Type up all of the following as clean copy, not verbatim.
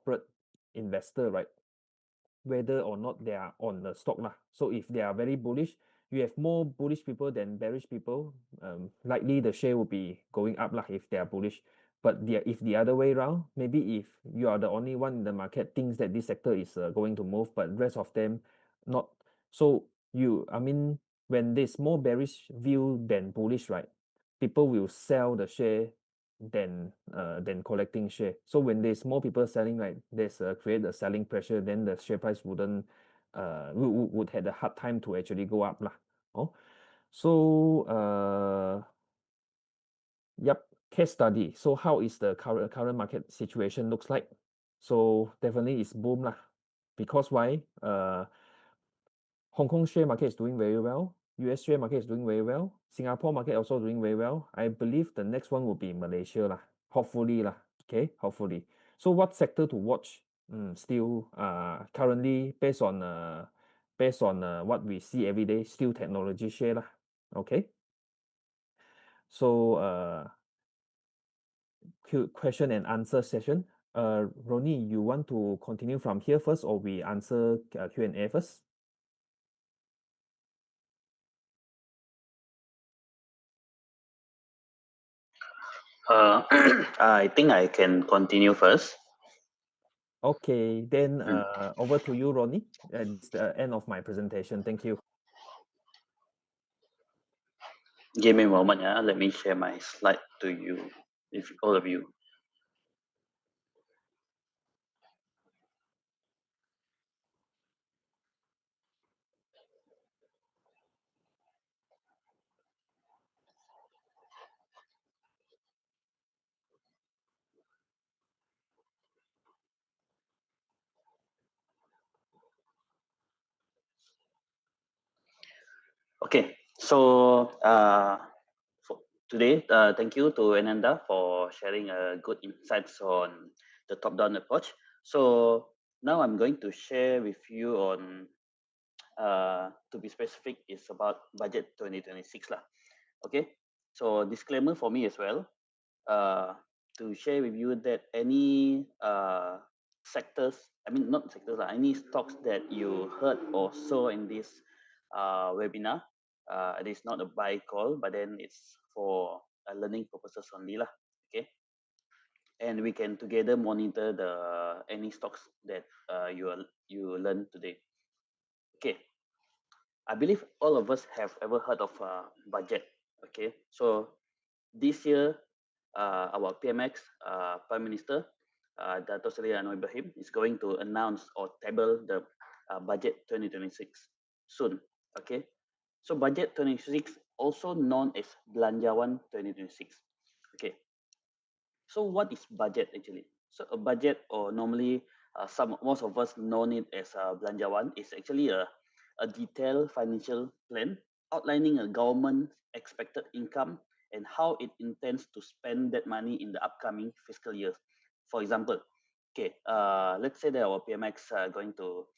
corporate investor, right? Whether or not they are on the stock lah. So if they are very bullish, you have more bullish people than bearish people. Likely the share will be going up lah if they are bullish. But if the other way around, maybe if you are the only one in the market thinks that this sector is going to move, but rest of them not. So I mean, when there's more bearish view than bullish, right? People will sell the share than collecting share. So when there's more people selling, right, there's create a selling pressure, then the share price wouldn't would have a hard time to actually go up lah. Oh, so yep, case study. So how is the current market situation looks like? So definitely it's boom lah. Because why? Hong Kong share market is doing very well. US share market is doing very well. Singapore market also doing very well. I believe the next one will be Malaysia lah. Hopefully lah. Okay, hopefully. So what sector to watch? Still currently based on what we see every day, still technology share lah. Okay. So question and answer session. Ronnie, you want to continue from here first, or we answer Q&A first? I think I can continue first. Okay, then over to you, Ronnie. It's the end of my presentation. Thank you. Give me a moment, yeah. Let me share my slide to you, if all of you. Okay, so for today, thank you to Ananda for sharing good insights on the top-down approach. So now I'm going to share with you on, to be specific, is about budget 2026 lah. Okay, so disclaimer for me as well, to share with you that any sectors, I mean not sectors, any stocks that you heard or saw in this webinar, it is not a buy call, but then it's for learning purposes only lah. Okay, and we can together monitor the any stocks that you learn today. Okay, I believe all of us have ever heard of budget. Okay, so this year, our PMX Prime Minister, Dato Seri Anwar Ibrahim, is going to announce or table the budget 2026 soon. Okay, so budget 2026, also known as Belanjawan 2026. Okay, so what is budget actually? So a budget, or normally most of us know it as Belanjawan, is actually a detailed financial plan outlining a government's expected income and how it intends to spend that money in the upcoming fiscal years. For example, okay, let's say that our PMX are going to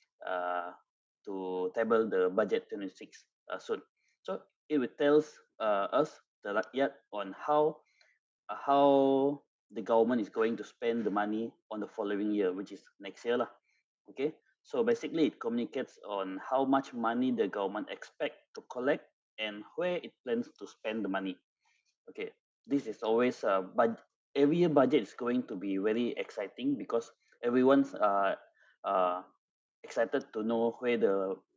table the budget 26 soon. So it will tell us, the rakyat, on how the government is going to spend the money on the following year, which is next year lah. Okay, so basically it communicates on how much money the government expect to collect and where it plans to spend the money. Okay, this is always but every year budget is going to be very exciting because everyone's excited to know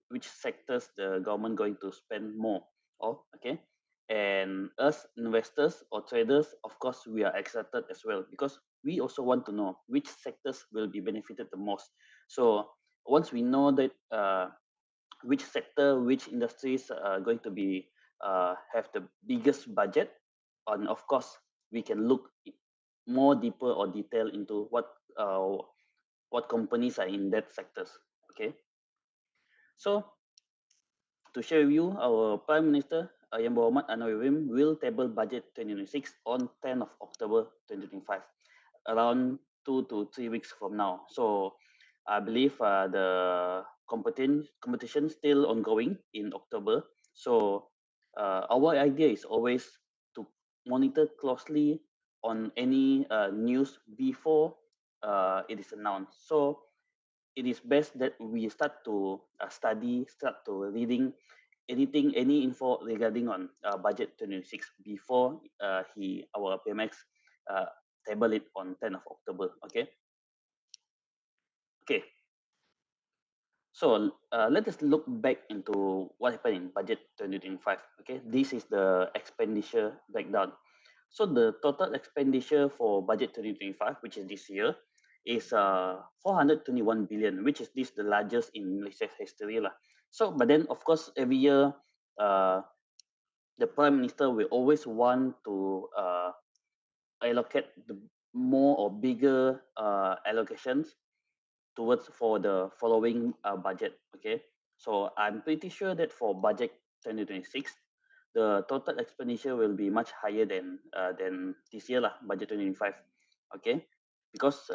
which sectors the government going to spend more. Oh, okay. And us investors or traders, of course, we are excited as well because we also want to know which sectors will be benefited the most. So once we know that which sector, which industries are going to be have the biggest budget, and of course we can look more deeper or detail into what companies are in that sectors. Okay, so to share with you, our Prime Minister Yang Berhormat Anwar Ibrahim will table budget 2026 on 10th of October 2025, around 2 to 3 weeks from now. So I believe the competition still ongoing in October. So our idea is always to monitor closely on any news before it is announced. So it is best that we start to study, start to reading anything, any info regarding on budget 26 before our PMX uh, table it on 10th of October. Okay. So let us look back into what happened in budget 2025. Okay, this is the expenditure breakdown. So the total expenditure for budget 2025, which is this year, is 421 billion, which is the largest in Malaysia's history lah. So, but then of course every year, uh, the prime minister will always want to allocate the more or bigger allocations towards for the following budget. Okay, so I'm pretty sure that for budget 2026, the total expenditure will be much higher than this year lah, budget 2025. Okay, because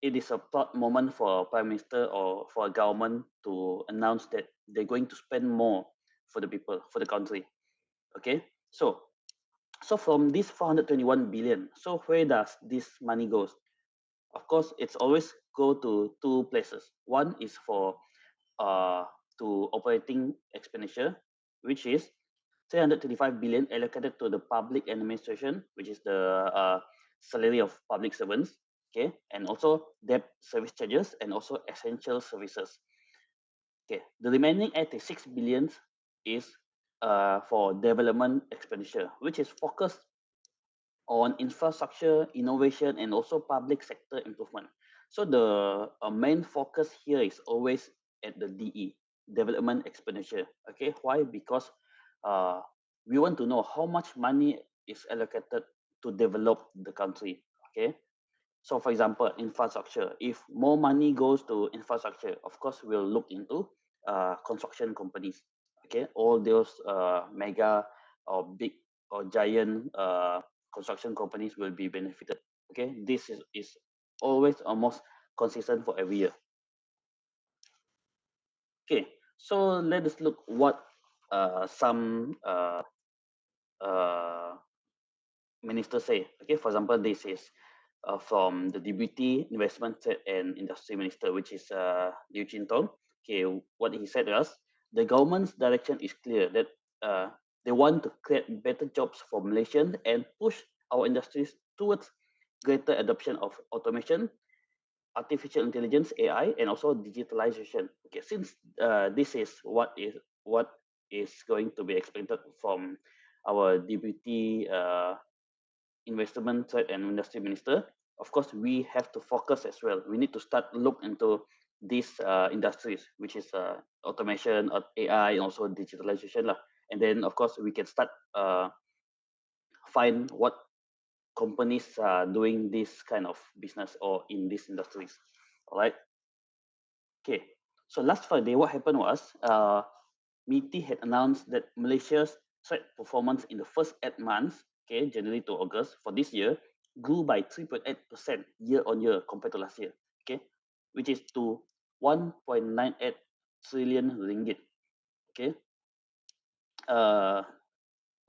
it is a proud moment for a prime minister or for a government to announce that they're going to spend more for the people, for the country. Okay, so from this 421 billion, so where does this money goes? Of course, it's always go to two places. One is for uh, to operating expenditure, which is 335 billion allocated to the public administration, which is the salary of public servants, okay, and also debt service charges and also essential services. Okay, the remaining 86 billions is for development expenditure, which is focused on infrastructure, innovation, and also public sector improvement. So the main focus here is always at the DE, development expenditure. Okay, why? Because uh, we want to know how much money is allocated to develop the country. Okay, so for example, infrastructure. If more money goes to infrastructure, of course, we'll look into construction companies. Okay, all those mega or big or giant construction companies will be benefited. Okay, this is always almost consistent for every year. Okay, so let us look what some uh, ministers say. Okay, for example, this is from the Deputy Investment and Industry Minister, which is Liu Chintong. Okay, what he said was the government's direction is clear that they want to create better jobs for Malaysians and push our industries towards greater adoption of automation, artificial intelligence (AI), and also digitalization. Okay, since this is what is going to be expected from our Deputy Investment Trade and Industry Minister, of course, we have to focus as well. We need to start look into these industries, which is automation, AI, and also digitalization lah. And then, of course, we can start find what companies are doing this kind of business or in these industries. All right. Okay. So last Friday, what happened was MITI had announced that Malaysia's trade performance in the first 8 months, okay, January to August for this year, grew by 3.8% year on year compared to last year, okay, which is to 1.98 trillion ringgit, okay. Uh,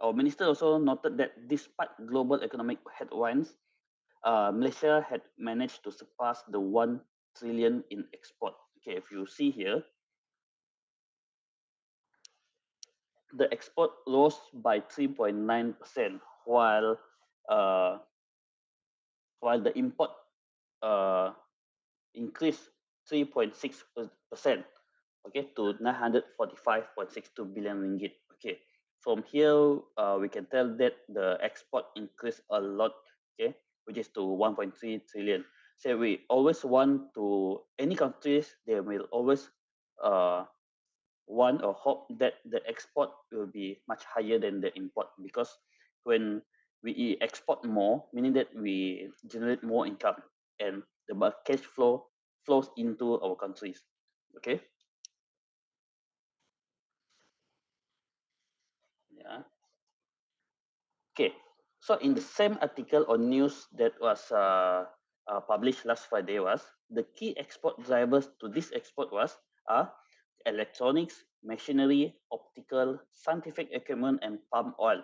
our minister also noted that despite global economic headwinds, Malaysia had managed to surpass the 1 trillion in export. Okay, if you see here, the export rose by 3.9%, while uh, while the import uh, increased 3.6%, okay, to 945.62 billion ringgit. Okay, from here we can tell that the export increased a lot, okay, which is to 1.3 trillion. So we always want to any countries they will always uh, want or hope that the export will be much higher than the import, because when we export more, meaning that we generate more income and the cash flow flows into our countries. Okay. Yeah. Okay. So in the same article or news that was published last Friday was the key export drivers to this export was electronics, machinery, optical, scientific equipment, and palm oil.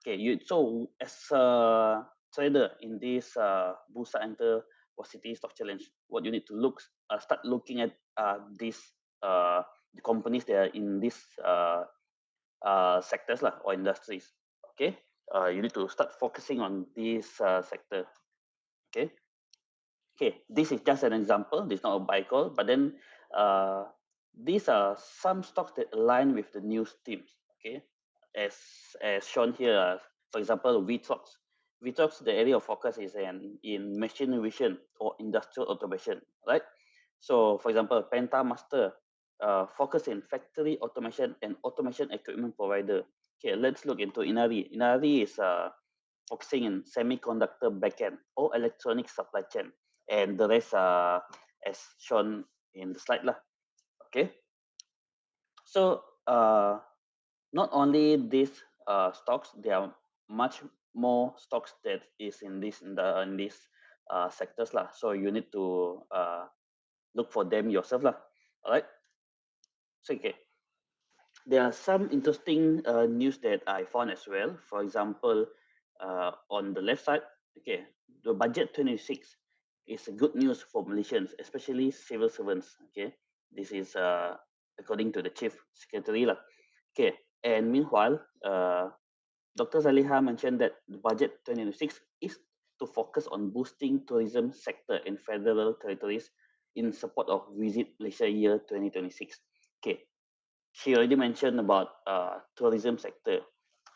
Okay, so as a trader in this Bursa Enter City Stock Challenge, what you need to start looking at these uh, the companies that are in these sectors lah, or industries. Okay, you need to start focusing on this sector. Okay, this is just an example. This is not a buy call, but then uh, these are some stocks that align with the news themes. Okay, as shown here, for example, VTOX. VTOX, the area of focus is in machine vision or industrial automation, right? So, for example, Penta Master focus in factory automation and automation equipment provider. Okay, let's look into Inari. Inari is focusing in semiconductor backend or electronic supply chain, and the rest as shown in the slide lah. Okay, so not only these stocks, there are much more stocks that is in these sectors lah. So you need to look for them yourself lah. All right. So okay, there are some interesting news that I found as well. For example, on the left side, okay, the budget 26 is a good news for Malaysians, especially civil servants. Okay, this is according to the chief secretary lah. Okay, and meanwhile, Dr. Zaliha mentioned that the budget 2026 is to focus on boosting tourism sector in federal territories in support of Visit Malaysia Year 2026. Okay, she already mentioned about tourism sector.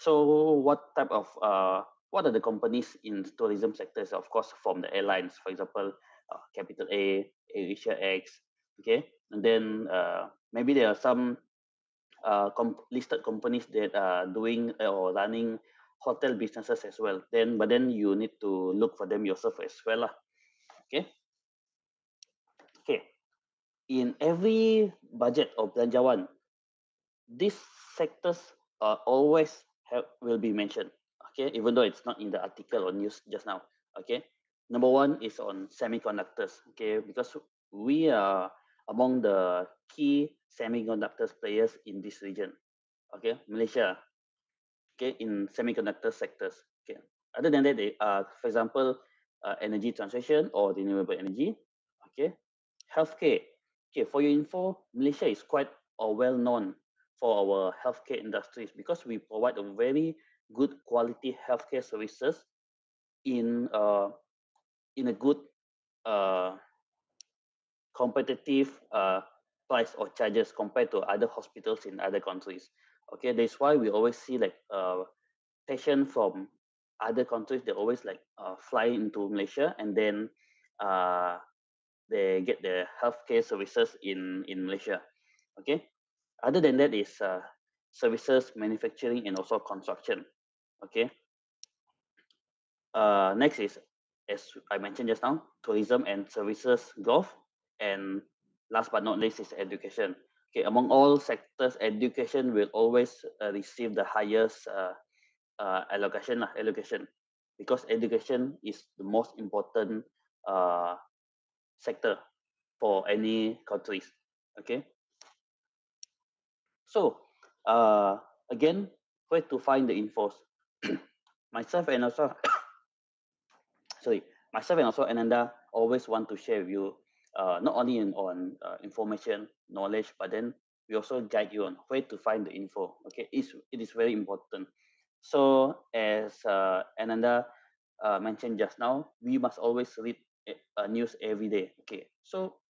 So what are the companies in tourism sectors? Of course, from the airlines, for example, Capital A, Asia X, okay, and then maybe there are some listed companies that are doing or running hotel businesses as well. But then you need to look for them yourself as well, lah. Okay, okay. In every budget of belanjawan, these sectors always will be mentioned. Okay, even though it's not in the article or news just now. Okay, number one is on semiconductors. Okay, because we are among the key semiconductors players in this region. Okay, Malaysia. Okay, in semiconductor sectors. Okay, other than that, they are, for example, energy transition or renewable energy. Okay, healthcare. Okay, for your info, Malaysia is quite well known for our healthcare industries because we provide a very good quality healthcare services in in a good uh, competitive price or charges compared to other hospitals in other countries. Okay, that's why we always see like patients from other countries. They always like fly into Malaysia, and then uh, they get their healthcare services in Malaysia. Okay, other than that is services, manufacturing, and also construction. Okay, next is, as I mentioned just now, tourism and services growth, and last but not least is education. Okay, among all sectors, education will always receive the highest allocation, because education is the most important uh, sector for any countries. Okay, so again, where to find the infos? myself and also sorry, myself and also Ananda always want to share with you not only on information, knowledge, but then we also guide you on where to find the info. Okay, it is very important. So as Ananda mentioned just now, we must always read news every day. Okay, so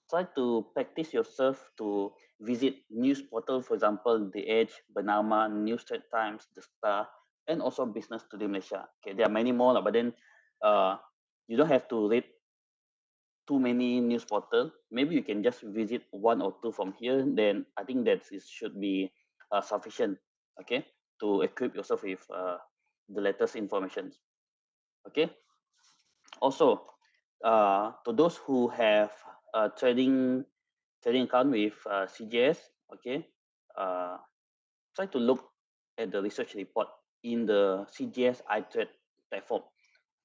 try to practice yourself to visit news portal, for example, The Edge, Bernama, News Straits Times, The Star, and also Business Today Malaysia. Okay, there are many more, but then uh, you don't have to read too many news portal. Maybe you can just visit one or two from here. Then I think that it should be sufficient. Okay, to equip yourself with the latest information. Okay. Also, to those who have trading account with CGS, okay, uh, try to look at the research report in the CGS iTrade platform.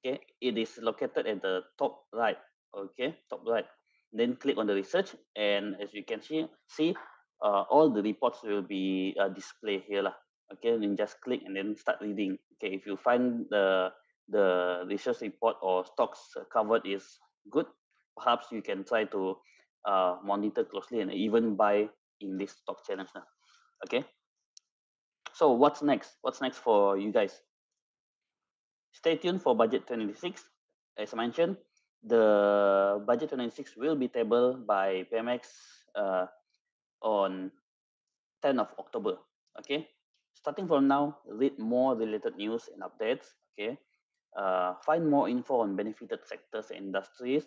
Okay, it is located at the top right. Okay, top right. Then click on the research, and as you can see all the reports will be displayed here lah. Okay, then just click and then start reading. Okay, if you find the research report or stocks covered is good, perhaps you can try to monitor closely and even buy in this stock challenge now. Okay. So what's next? What's next for you guys? Stay tuned for budget 2026. As I mentioned, the budget 2026 will be tabled by PMX on 10th of October. Okay. Starting from now, read more related news and updates. Okay. Find more info on benefited sectors and industries.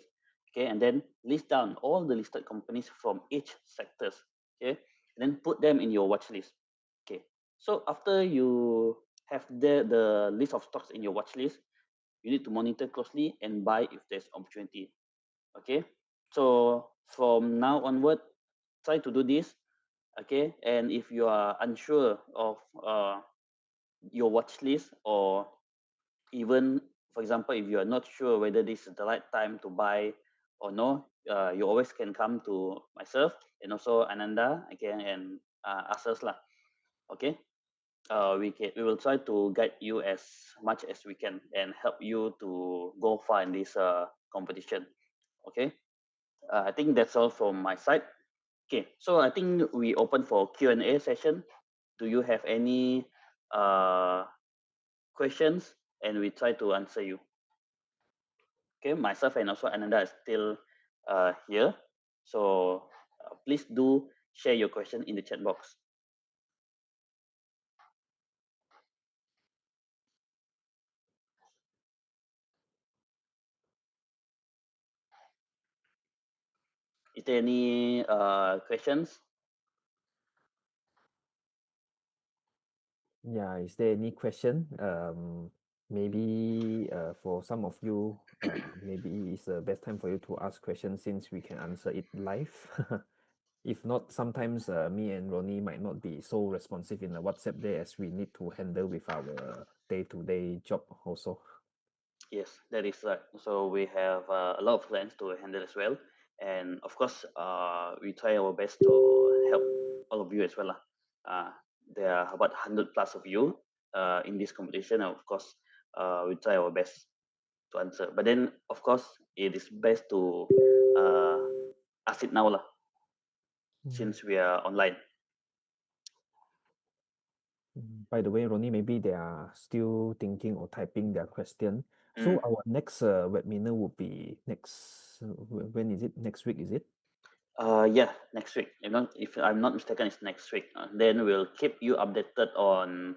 Okay, and then list down all the listed companies from each sectors. Okay, and then put them in your watch list. Okay, so after you have the list of stocks in your watch list, you need to monitor closely and buy if there's opportunity. Okay, so from now onward, try to do this. Okay, and if you are unsure of your watch list, or even for example, if you are not sure whether this is the right time to buy or no, you always can come to myself and also Ananda again and ask us lah. Okay, we will try to guide you as much as we can and help you to go far in this competition. Okay, I think that's all from my side. Okay, so I think we open for Q&A session. Do you have any questions? And we try to answer you. Okay, myself and also Ananda is still here. So please do share your question in the chat box. Is there any questions? Yeah, is there any question? Maybe for some of you, maybe it's the best time for you to ask questions since we can answer it live. If not, sometimes me and Ronnie might not be so responsive in the WhatsApp there as we need to handle with our day-to-day job also. Yes, that is right. So we have a lot of plans to handle as well, and of course, we try our best to help all of you as well. There are about 100 plus of you in this competition, and of course, we try our best to answer. But then, of course, it is best to ask it now, lah, since we are online. By the way, Ronnie, maybe they are still thinking or typing their question. So Mm. our next webinar would be next, when is it? Next week, is it? Yeah, next week. You know, if I'm not mistaken, it's next week. Then we'll keep you updated on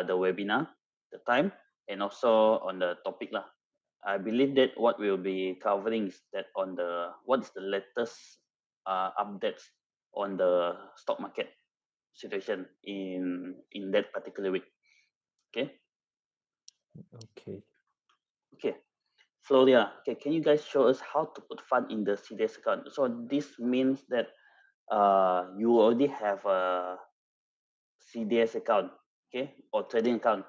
the webinar, the time, and also on the topic lah. I believe that what we'll be covering is that on the what is the latest updates on the stock market situation in that particular week. Okay. Okay. Okay. Floria, okay, can you guys show us how to put fund in the CDS account? So this means that you already have a CDS account, okay, or trading account,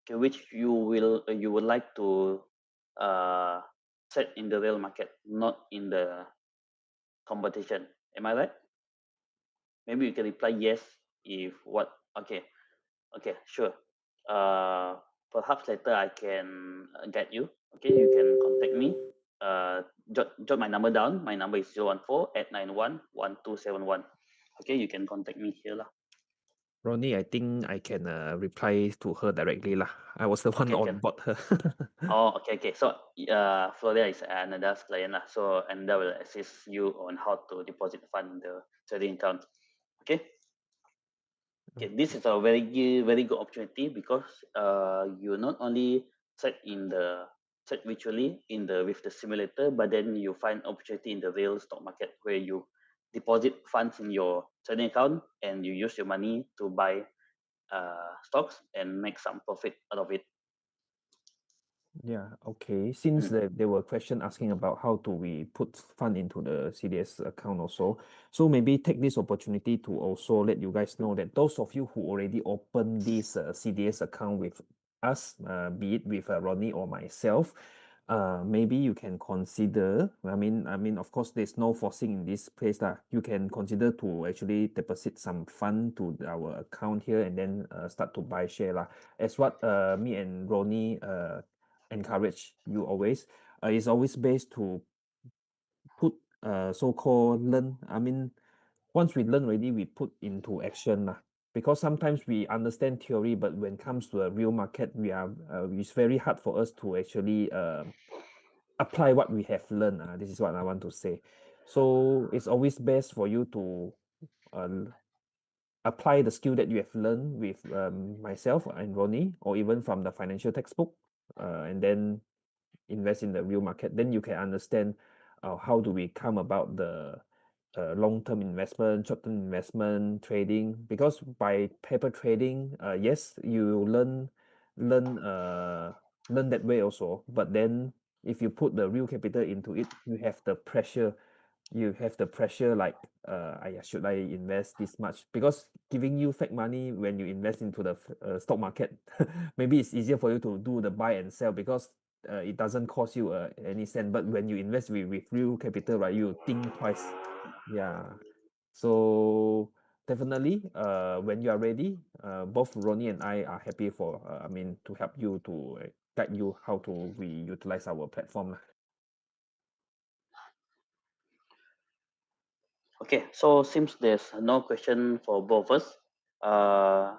okay, which you would like to trade in the real market, not in the competition. Am I right? Maybe you can reply yes if what. Okay, okay, sure. Perhaps later I can guide you. Okay, you can contact me. Jot my number down. My number is 014-891-1271. Okay, you can contact me here lah. Ronnie, I think I can reply to her directly lah. I was the one Okay, on can. board her. Oh, okay, okay. So, Floria is another client lah. So, and that will assist you on how to deposit fund in the trading account. Okay. Okay, this is a very good opportunity because you not only trade in the trade virtually in the with the simulator, but then you find opportunity in the real stock market where you deposit funds in your trading account and you use your money to buy stocks and make some profit out of it. Yeah, okay. Since Mm. there were questions asking about how do we put fund into the CDS account also, so maybe take this opportunity to also let you guys know that those of you who already opened this CDS account with us, be it with Ronnie or myself, maybe you can consider. I mean, of course, there's no forcing in this place lah. You can consider to actually deposit some fund to our account here and then start to buy share lah. As what me and Ronnie encourage you always. It's always best to put so-called learn. I mean, once we learn already, we put into action lah. Because sometimes we understand theory, but when it comes to a real market, it's very hard for us to actually apply what we have learned. This is what I want to say. So it's always best for you to uh, apply the skill that you have learned with myself and Ronnie, or even from the financial textbook, and then invest in the real market. Then you can understand how do we come about the long-term investment, short-term investment, trading. Because by paper trading, yes, you learn uh, learn that way also. But then if you put the real capital into it, you have the pressure. You have the pressure like, should I invest this much? Because giving you fake money when you invest into the stock market, maybe it's easier for you to do the buy and sell because it doesn't cost you any cent. But when you invest with real capital, right, you think twice. Yeah. So definitely, when you are ready, both Ronnie and I are happy for, to help you to guide you how to we utilize our platform lah. Okay, so seems there's no question for both of us. Uh,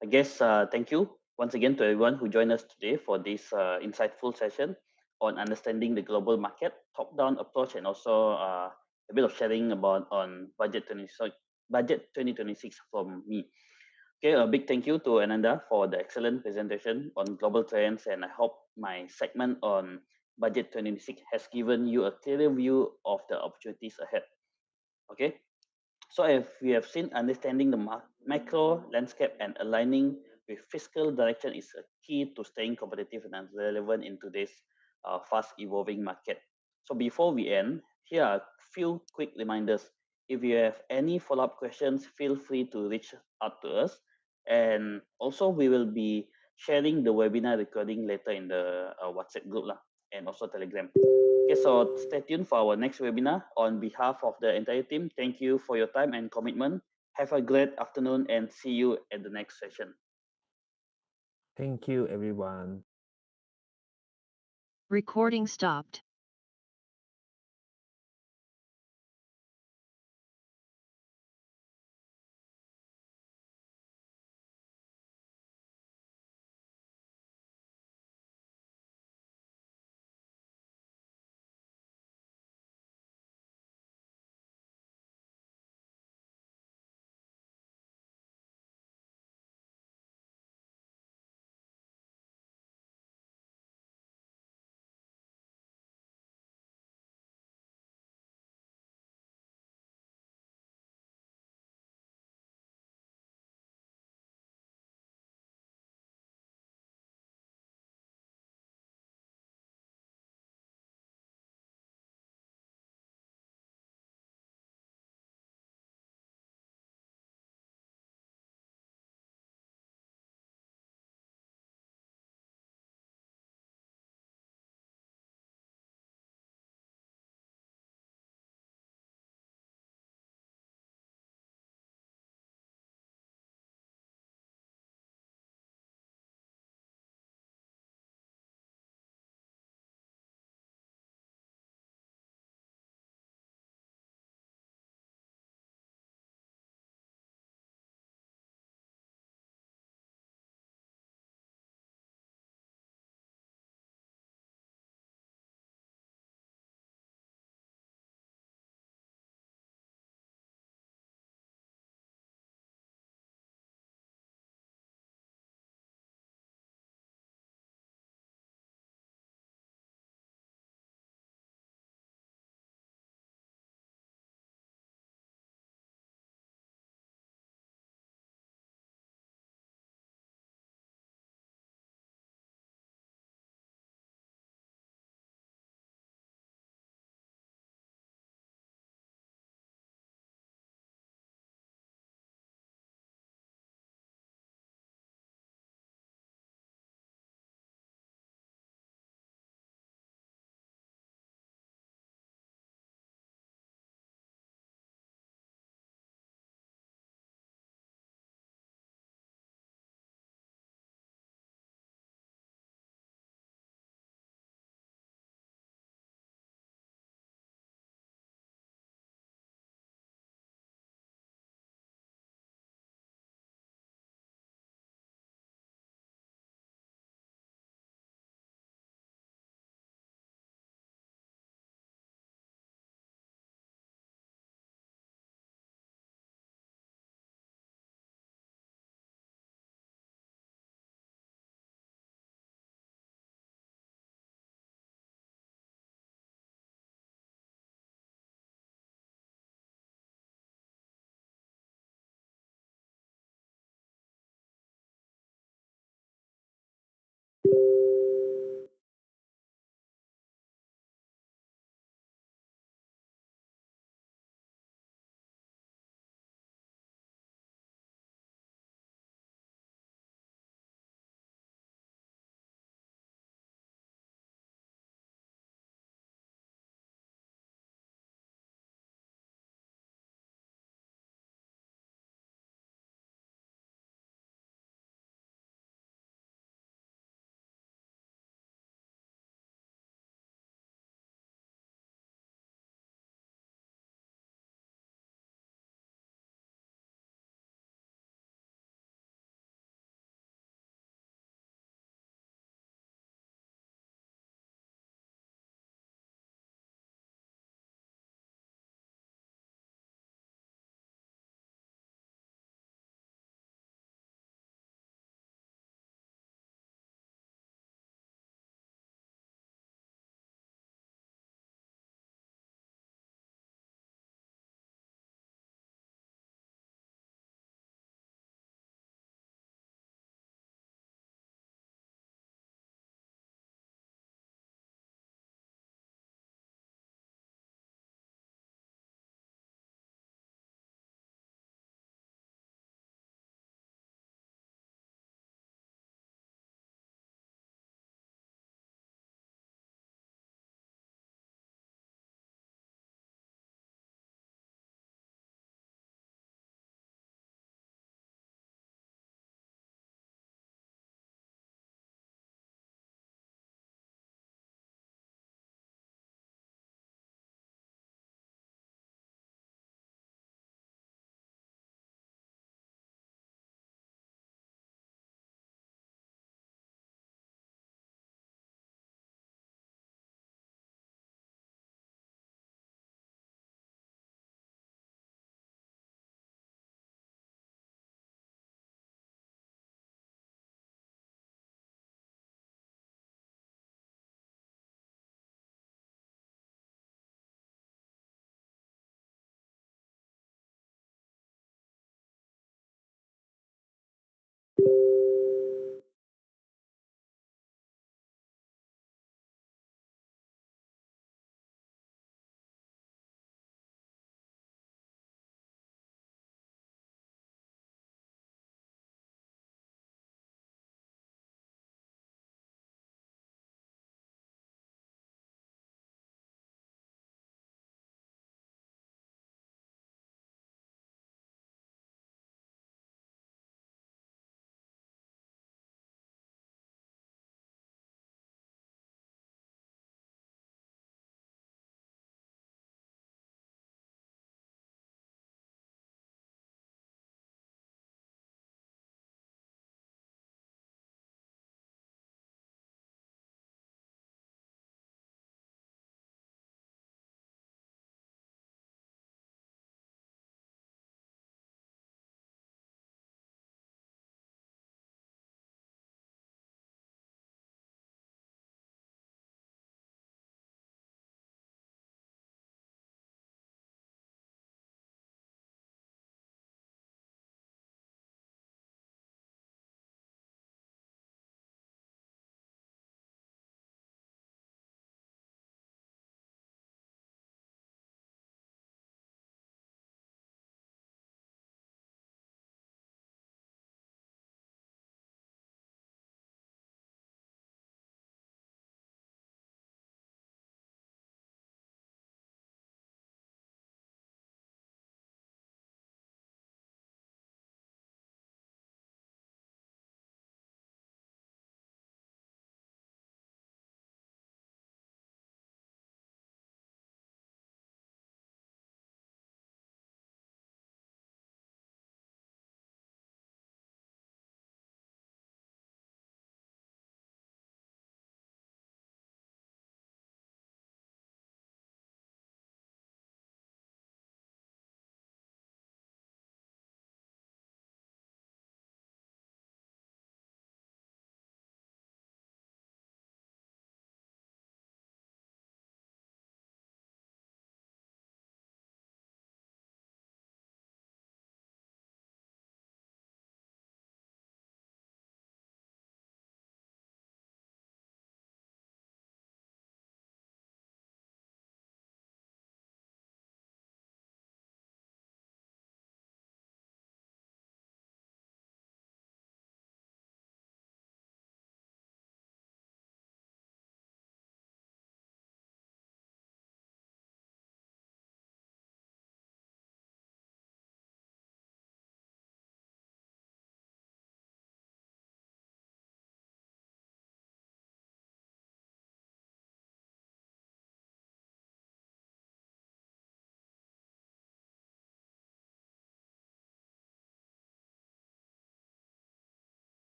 I guess thank you once again to everyone who joined us today for this insightful session on understanding the global market, top-down approach, and also a bit of sharing about on budget 2026 from me. Okay, a big thank you to Ananda for the excellent presentation on global trends, and I hope my segment on budget 2026 has given you a clearer view of the opportunities ahead. Okay, so if we have seen, understanding the macro landscape and aligning with fiscal direction is a key to staying competitive and relevant in today's fast evolving market. So before we end, here are a few quick reminders. If you have any follow-up questions, feel free to reach out to us. And also we will be sharing the webinar recording later in the WhatsApp group lah, and also Telegram. Okay, so stay tuned for our next webinar. On behalf of the entire team, thank you for your time and commitment. Have a great afternoon and see you at the next session. Thank you, everyone. Recording stopped.